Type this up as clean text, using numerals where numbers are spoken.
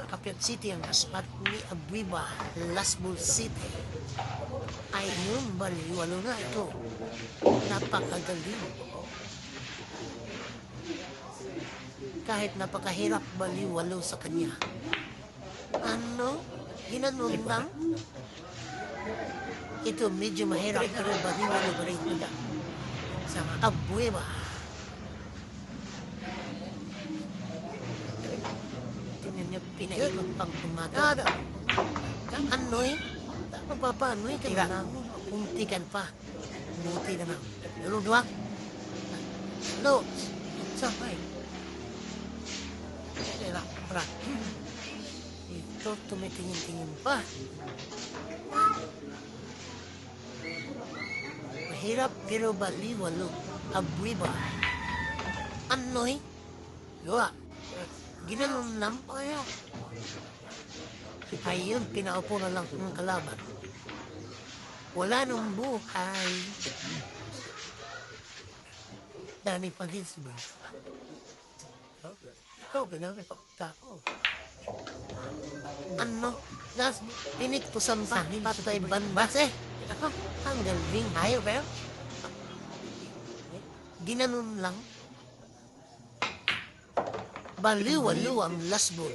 Capiat City ang aspat ni Abuiba, Lasbol City. Ay yun, baliwalo na ito. Napakagaling. Kahit napakahirap baliwalo sa kanya. Ano? Ginanon lang? Ito medyo mahirap pero baliwalo pa rin nila. Sa Abuiba. Tingnan niya, pinaikot pang tumaga. Ano eh? Paano eh? Kaya na, kuntikan pa. Buti na lang. Pero dua? Lo, sabay. Kaya pra. Ito, tumitingin-tingin pa. Mahirap pero baliwalo. Abuiba. Ano eh? Dua. Ginanon lang pa kaya. Ayun, pinaupo na lang ng kalaban. Wala nang buhay. Dami pa rin siya. Ikaw, pinapakta ko. Ano? Nas, piniktusan pa. Patay banbas eh. Ang galing. Ayaw ba yun? Ginanon lang. Baliwalo ang lasbol.